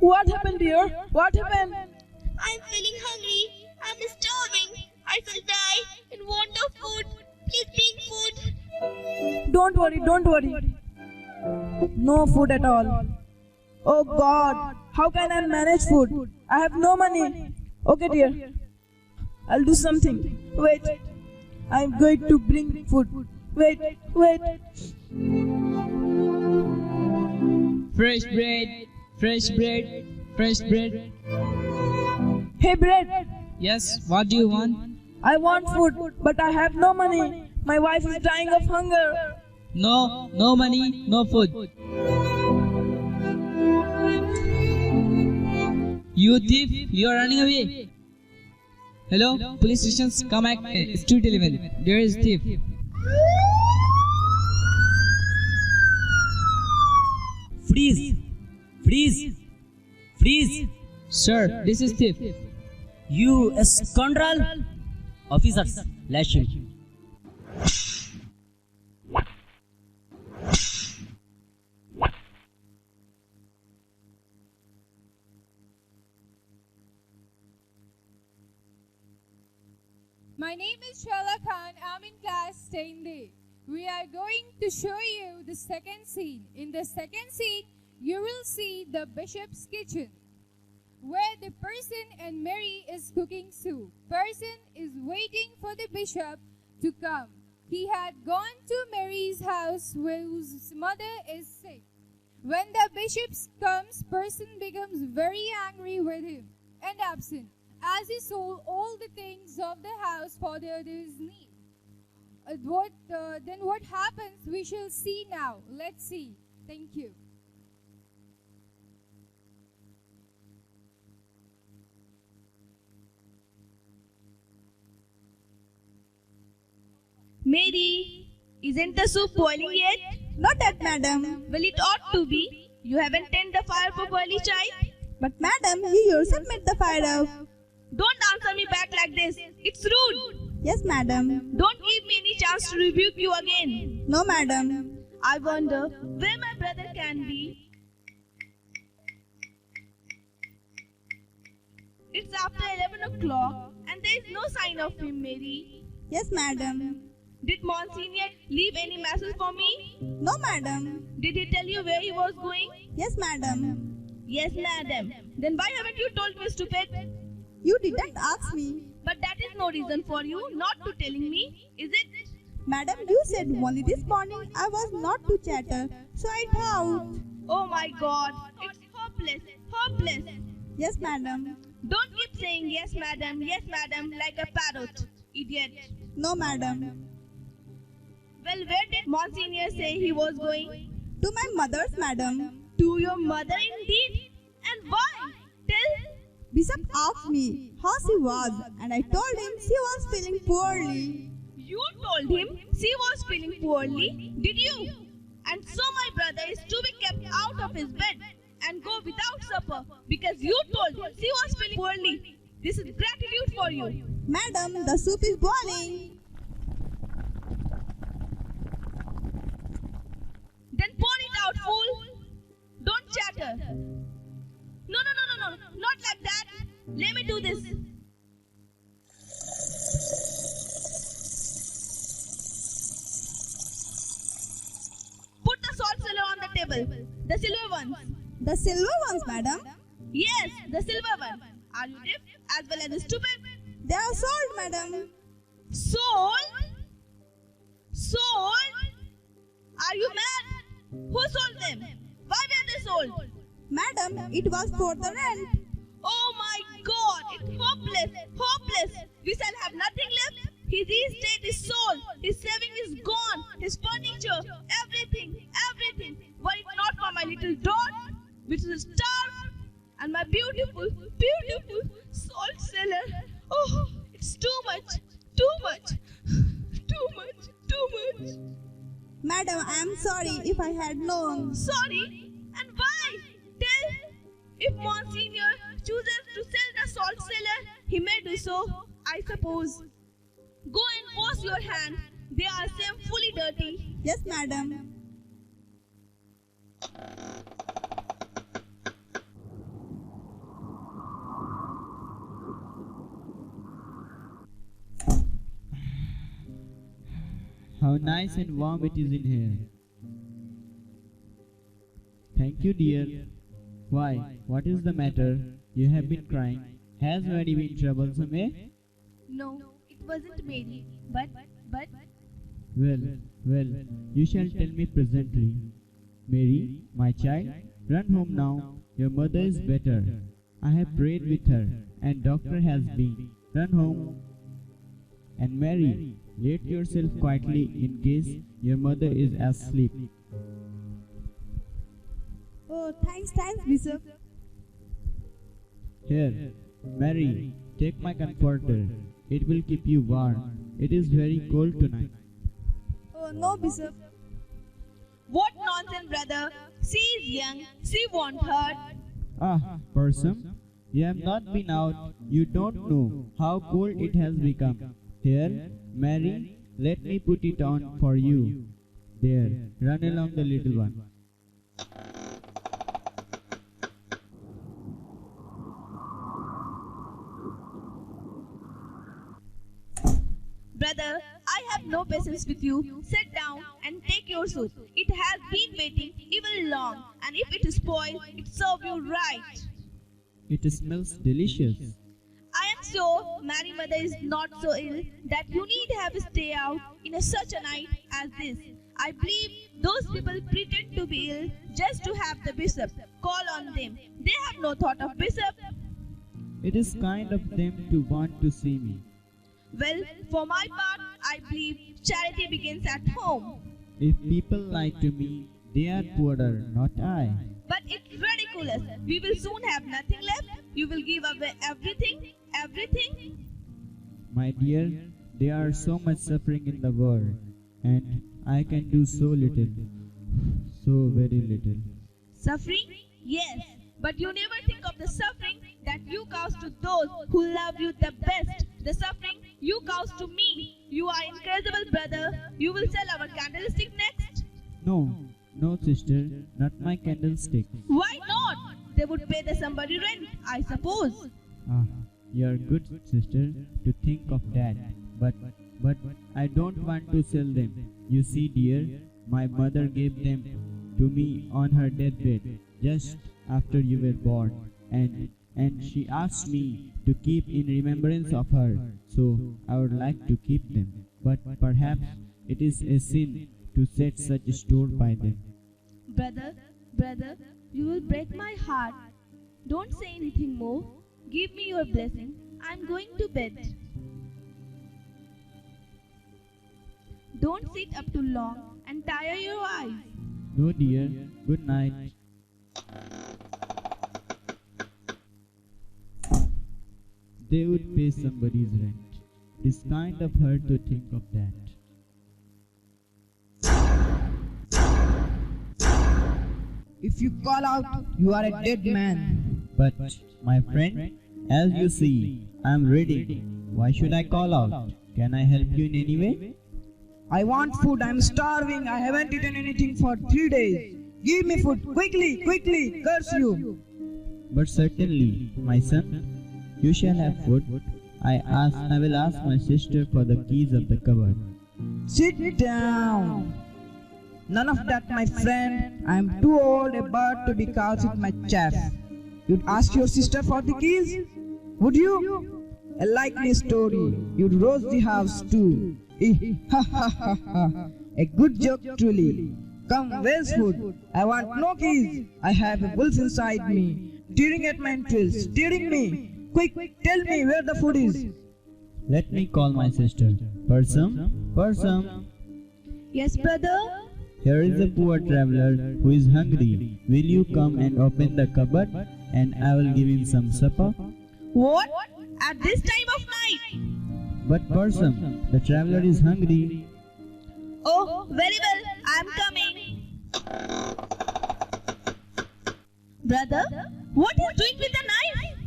What happened, dear? What happened? I'm feeling hungry. I'm starving. I will die in want of food. Please bring food. Don't worry, don't worry. No food at all. Oh God, how can I manage food? I have no money. Okay, dear. I'll do something. Wait. I'm going to bring food. Wait. Fresh bread, fresh bread, fresh bread. Hey, bread. Yes, what do you want? I want food, but I have no money. My wife is dying of hunger. No money, no food. You thief, you are running away. Hello, police stations, come back. Street 11, there is thief. Freeze! Freeze! Freeze! Sir, this is thief. You scoundrel! Officers, lash him. My name is Shala Khan. I'm in class 10D. We are going to show you the second scene. In the second scene, you will see the bishop's kitchen, where the person and Mary is cooking soup. Person is waiting for the bishop to come. He had gone to Mary's house whose mother is sick. When the bishop comes, person becomes very angry with him and absent, as he sold all the things of the house for the other's need. Then what happens we shall see now. Let's see. Thank you. Mary, isn't the soup boiling yet? Not that, madam. Well, it ought to be. You haven't tended the fire for barley chai. But madam, you yourself made the fire up. Don't answer me back like this. It's rude. Yes, madam. Don't give me any chance to rebuke you again. No, madam. I wonder where my brother can be. It's after 11 o'clock and there is no sign of him, Mary. Yes, madam. Did Monsignor leave any message for me? No, madam. Did he tell you where he was going? Yes, madam. Yes, madam. Then why haven't you told me, stupid? You didn't ask me. But that is no reason for you not to telling me, is it? Madam, you said only this morning I was not to chatter, so I thought. Oh my God, it's hopeless, hopeless. Yes, madam. Don't keep saying yes, madam, like a parrot, idiot. No, madam. Well, where did Monsignor say he was going? To my mother's, madam. To your mother indeed? And why? Tell. Bishop asked me how she was, and I told him she was feeling poorly. You told him she was feeling poorly, did you? And so my brother is to be kept out of his bed and go without supper because you told him she was feeling poorly. This is gratitude for you. Madam, the soup is boiling. Then pour it out, fool. Don't chatter. No, not like that. Let me do this. Put the salt cellar on the table. The silver ones. The silver ones, madam? Yes, the silver one. Are you deaf as well as stupid? They are sold, madam. Sold? Sold? Are you mad? Who sold them? Why were they sold? Madam, it was for the rent. Oh my God, it's hopeless, hopeless. We shall have nothing left. His estate is sold, his saving is gone, his furniture, everything. Were it not for my little dot, which is starved, and my beautiful salt cellar. Oh, it's too much. Madam, I am sorry if I had known. Sorry? And why? Tell. If Monsignor chooses to sell the salt cellar, he may do so, I suppose. Go and wash your hands. They are shamefully dirty. Yes, madam. How nice and warm it is in here. Thank you, dear. Why, what is the matter? You have been crying. Has Mary been troublesome, eh? No, it wasn't Mary, but Well, you shall tell me presently. Mary, my child, run home now. Your mother is better. I have prayed with her, and doctor has been. Run home. And Mary, let yourself quietly in case your mother is asleep. Oh, thanks, Bishop. Here, Mary, take my comforter. It will keep you warm. It is very cold tonight. Oh, no, Bishop. what nonsense, brother? She is young, she won't hurt. Ah, Persum, you have not been out. You don't know how cold it has become. Here, Mary, let me put it on for you. There, run along the little one. Brother, I have no patience with you. Sit down and take your soup. It has been waiting even long, and if it spoils, it serves you right. It smells delicious. I am sure Mary mother is not so ill that you need have stay out in such a night as this. I believe those people pretend to be ill just to have the bishop call on them. They have no thought of bishop. It is kind of them to want to see me. Well, for my part, I believe charity begins at home. If people lie to me, they are poorer, not I. But it's ridiculous. We will soon have nothing left. You will give away everything, everything. My dear, there are so much suffering in the world, and I can do so little, so very little. Suffering? Yes. But you never think of the suffering that you cause to those who love you the best. The suffering you cause to me. You are incredible, brother. You will sell our candlestick next? No, sister, not my candlestick. Why not? They would pay the somebody rent, I suppose. Ah, you are good, sister, to think of that. But I don't want to sell them. You see, dear, my mother gave them to me on her deathbed just after you were born, and she asked me to keep in remembrance of her, so I would like to keep them. But perhaps it is a sin to set such store by them. Brother, you will break my heart. Don't say anything more. Give me your blessing. I'm going to bed. Don't sit up too long and tire your eyes. No, dear, good night. They would pay somebody's rent. It's kind of her to think of that. If you call out, you are a dead man. But, my friend, as you see, I am ready. Why should I call out? Can I help you in any way? I want food. I'm starving. I haven't eaten anything for 3 days. Give me food. Quickly. Curse you. But certainly, my son, you shall have food. I will ask my sister for the keys of the cupboard. Sit down. None of that, my friend. I'm too old a bird to be caught with my chaff. You'd ask your sister for the keys? Would you? A likely story. You'd roast the house too. A good joke truly. Come, where's food? I want no keys. I have a wolf inside me, tearing at my entrails, tearing me. Quick, tell me where the food is. Let me call my sister. Persum. Yes, brother? Here is a poor traveler who is hungry. Will you come and open the cupboard, and I will give him some supper? What? At this time of night? But Persum, the traveler is hungry. Oh, very well. I'm coming. Brother, what is doing with the knife?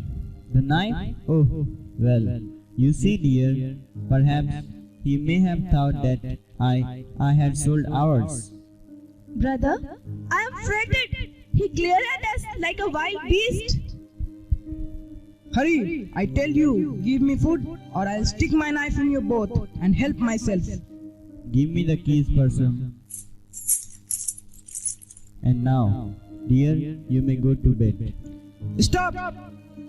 The knife? Oh, well, you see, dear, perhaps he may have thought that I had sold ours. Brother, I am frightened. He glared at us like a wild beast. Hurry, I tell you, give me food or I'll stick my knife in your both and help myself. Give me the keys, person. And now, dear, you may go to bed. Stop!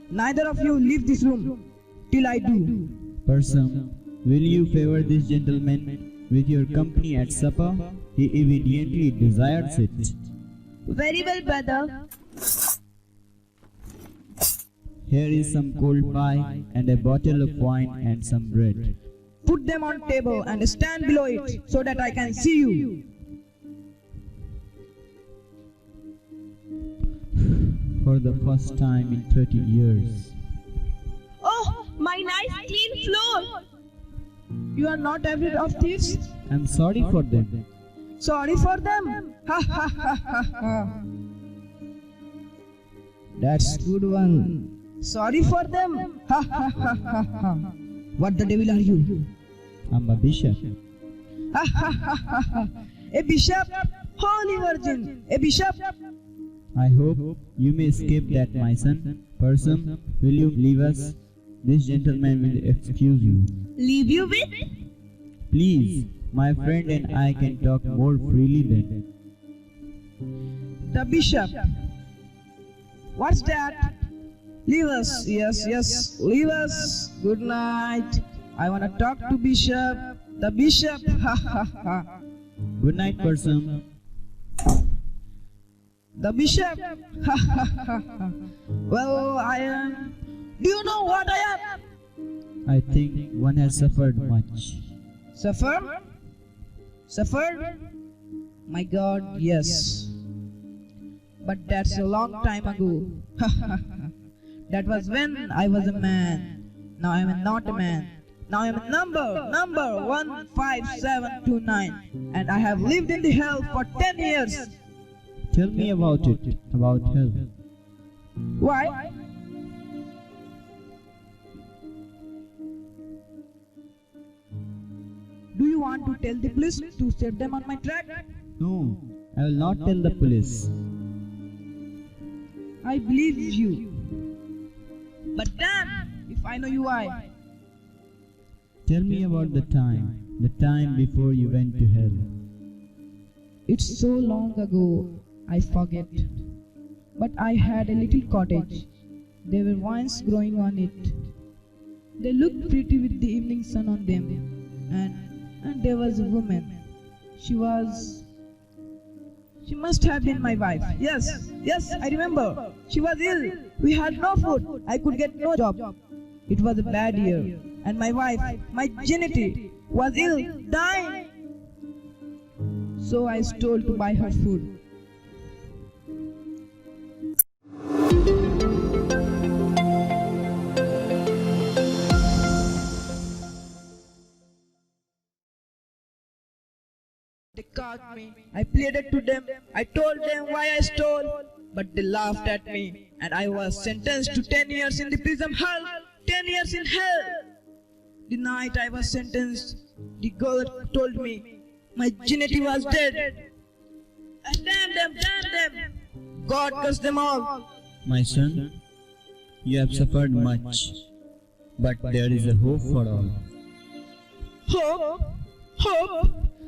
Neither of you leave this room till I do. Person, will you favor this gentleman with your company at supper? He evidently desires it. Very well, brother. Here is some cold pie and a bottle of wine and some bread. Put them on table and stand below it so that I can see you. For the first time in 30 years. Oh, my nice clean floor. You are not afraid of thieves? I'm sorry for them. Sorry for them? Ha ha ha ha ha. That's good one. Sorry for them? Ha ha ha ha ha. What the devil are you? I'm a bishop. Ha ha ha ha ha. A bishop? Holy Virgin! A bishop? I hope you may escape that, my son. Person, will you leave us? This gentleman will excuse you. Leave you with? Please, my friend and I can talk more freely then. The bishop. What's that? Leave us. Yes, yes. Leave us. Good night. I want to talk to bishop. The bishop. Ha ha ha. Good night, person. The bishop. Ha ha ha ha. Well, I am. Do you know what I am? I think one has suffered much. Suffer? Suffered? My God, yes. But that's a long time ago. That was when I was a man. Now I am not a man. Now I am a number 15729. And I have lived in the hell for 10 years. Tell me about it, about hell. Why? Do you want to tell the police to set them on my track? No, I will not tell the police. I believe you. But damn, if I know you why. Tell me about the time before you went to hell. It's so long ago, I forget. But I had a little cottage. There were vines growing on it. They looked pretty with the evening sun on them. And there was a woman. She must have been my wife. Yes, I remember. She was ill. We had no food. I could get no job. It was a bad year. And my wife, my Janity, was ill, dying. So I stole to buy her food. They caught me. I pleaded to them. I told them why I stole. But they laughed at me. And I was sentenced to 10 years in the prison hell. 10 years in hell. The night I was sentenced, the girl told me my Janity was dead. And damn them. God curse them all. My son, you have suffered much, but there is a hope for all. Hope?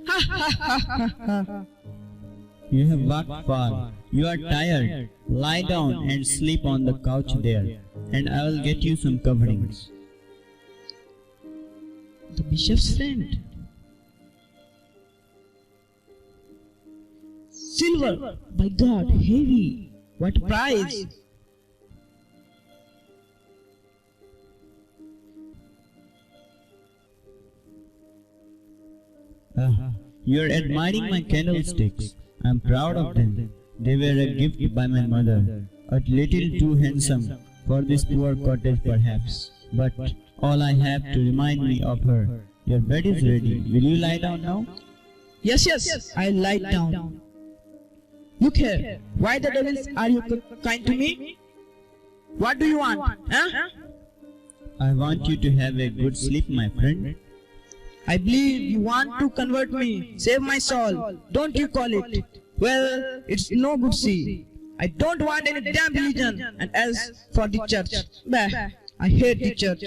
Ha ha ha ha ha. You have walked far. You are tired. Lie down and sleep on the couch there, and I will get you some coverings. The bishop's friend. Silver, by God, heavy. What price? You are admiring my candlesticks. I am proud of them. They were a gift by my mother. A little too handsome for this poor cottage perhaps. But all I have to remind me of her. Your bed is ready. Will you lie down now? Yes, I'll lie down. Look here, why the devils are you kind to me? What do you want? Huh? I want you to have a good sleep, my friend. I believe you want to convert me, save my soul. Don't you call it? Well, it's no good see. I don't want any damn religion. And as for the church, bah, I hate the church.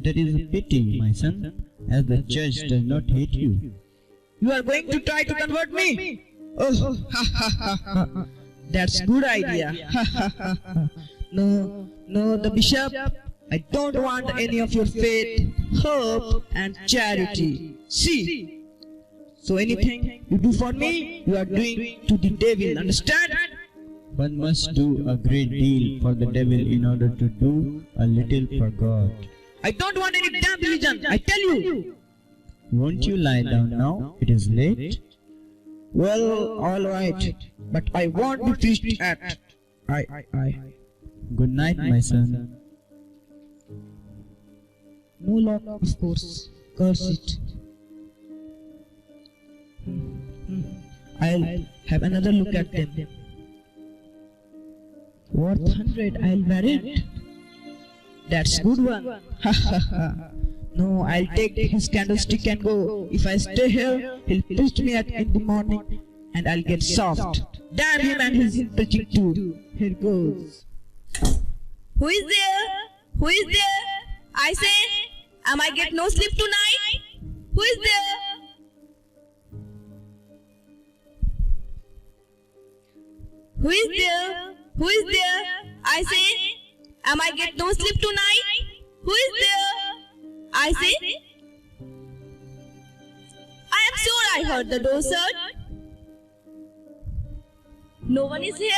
That is a pity, my son, as the church does not hate you. You are going to try to convert me? Oh, that's good idea. No, the bishop. I don't want any of your faith, hope, and charity. See? So anything you do for me, you are doing to the devil. Understand? One must do a great deal for the devil in order to do a little for God. I don't want any damn religion. I tell you. Won't you lie down now? It is late. Well, all right, but I won't be preached at. I. Good night, my son. No lock, of course. Curse it. I'll have another look at them. Worth 100, I'll wear it. That's good one. No, I'll take his candlestick and go. If I stay here, he'll preach me in the morning and I'll get soft. Damn him and his preaching too. Here goes. Who is there? Who is there? I say, am I get no sleep tonight? Who is there? Who is there? Who is there? I say, am I get no sleep tonight? Who is there? I say, I am sure I heard the door shut. No one is here.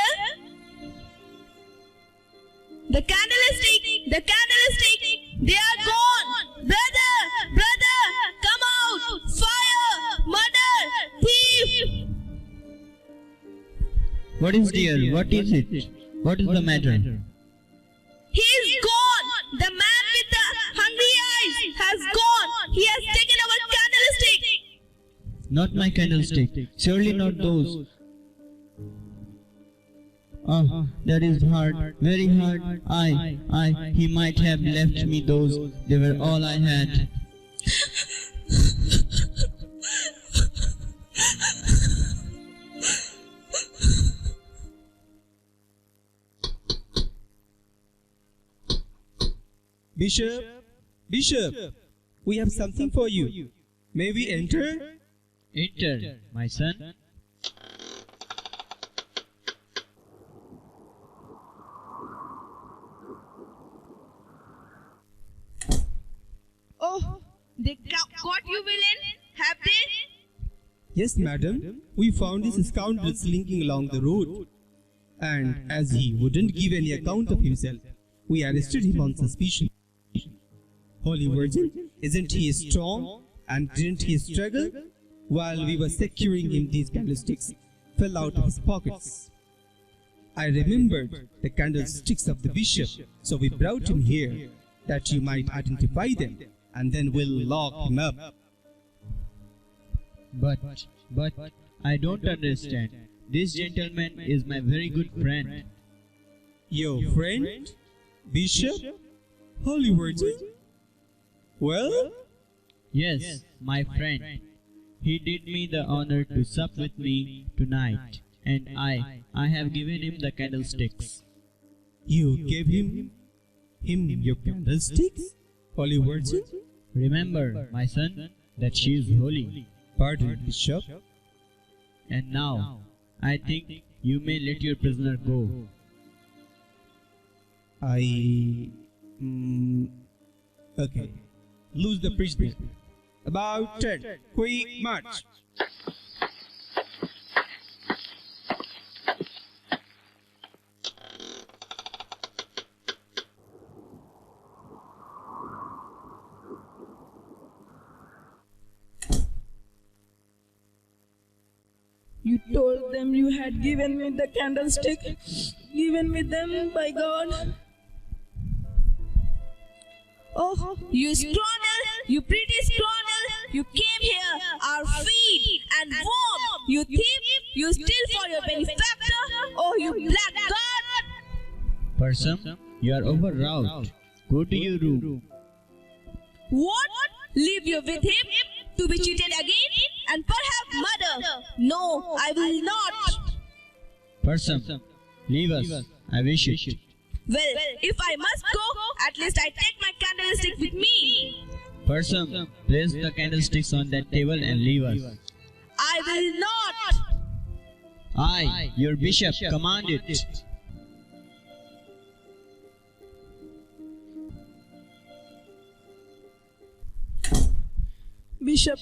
The candlestick, they are gone. Brother, come out. Fire, murder, thief. What is dear? What is it? What is the matter? He is gone. The man with the hungry eyes has gone. He has taken our candlestick. Not my candlestick. Surely not those. Ah, that is hard, very hard. He might have left me those. They were all I had. Bishop, we have something for you. May we enter? Enter, my son. Oh, they caught you, villain? Have they? Yes, madam. We found this scoundrel slinking along the road. And as he wouldn't give any account of himself, we arrested him on suspicion. Holy Virgin, isn't he strong? And didn't he struggle? While we were securing him, these candlesticks fell out of his pockets. I remembered the candlesticks of the bishop, so we brought him here, that you might identify them, and then we'll lock him up. But, I don't understand. This gentleman is my very good friend. Your friend? Bishop? Holy Virgin? Well? Yes, my friend. He did me the honor to sup with me tonight, and I have given him the candlesticks. You gave him your candlesticks? Holy Virgin? Remember, my son, that she is holy. Pardon, Bishop. And now, I think you may let your prisoner go. Okay. Lose the prisoner. About 10. Quick march. You told them you had given me the candlestick. Given me them by God. Oh, you scoundrel, you pretty scoundrel, you came here, our feet and warm, you thief, you steal for your benefactor, oh you blackguard! Person, you are overwrought. Go to your room. What? Leave you with him to be cheated again and perhaps murder? No, I will not. Person, leave us. I wish it. Well, if I must go, at least I take my candlestick with me. Person, place the candlesticks on that table and leave us. will not. I, your bishop, command it. Bishop,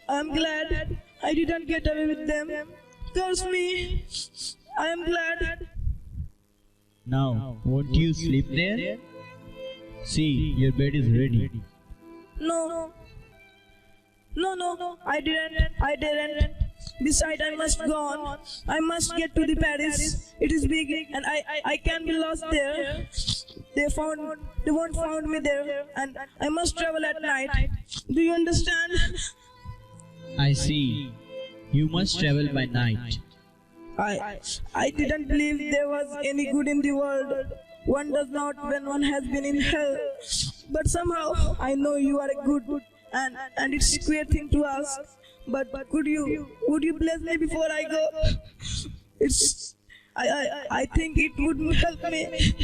I'm glad I didn't get away with them. Curse me. I am glad. Now, won't you sleep there? See, your bed is ready. No. No, I didn't. Besides, I must go on. I must get to the Paris. It is big and I can be lost there. They won't find me there and I must travel at night. Do you understand? I see. You must travel by night. I didn't believe there was any good in the world. One does not when one has been in hell. But somehow I know you are a good and it's a queer thing to ask. But would you bless me before I go? I think it would help me.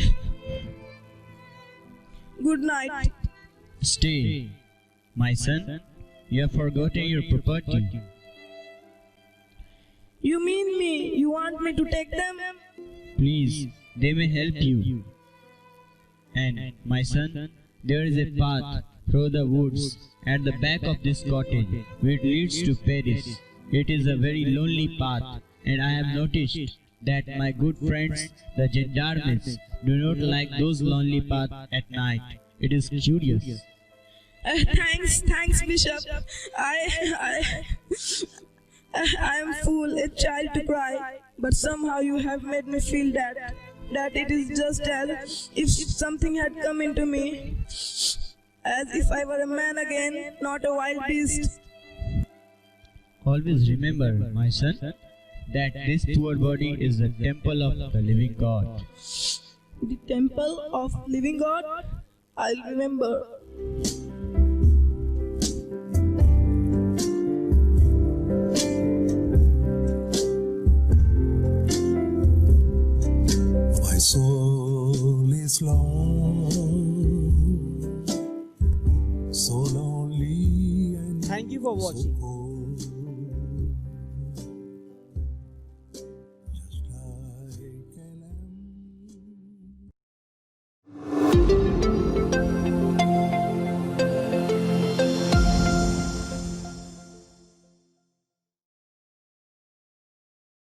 Good night. Stay. My son, you have forgotten your property. You mean me? You want me to take them? Please, they may help you. And, my son, there is a path through the woods at the back of this cottage which leads to Paris. It is a very lonely path, and I have noticed that my good friends, the gendarmes, do not like those lonely paths at night. It is curious. Thanks, Bishop. I am fool, a child to cry, but somehow you have made me feel that it is just as if something had come into me, as if I were a man again, not a wild beast. Always remember, my son, that this poor body is the temple of the living God. The temple of living God? I'll remember. My soul is lost, so lonely and Thank you for watching. so cold.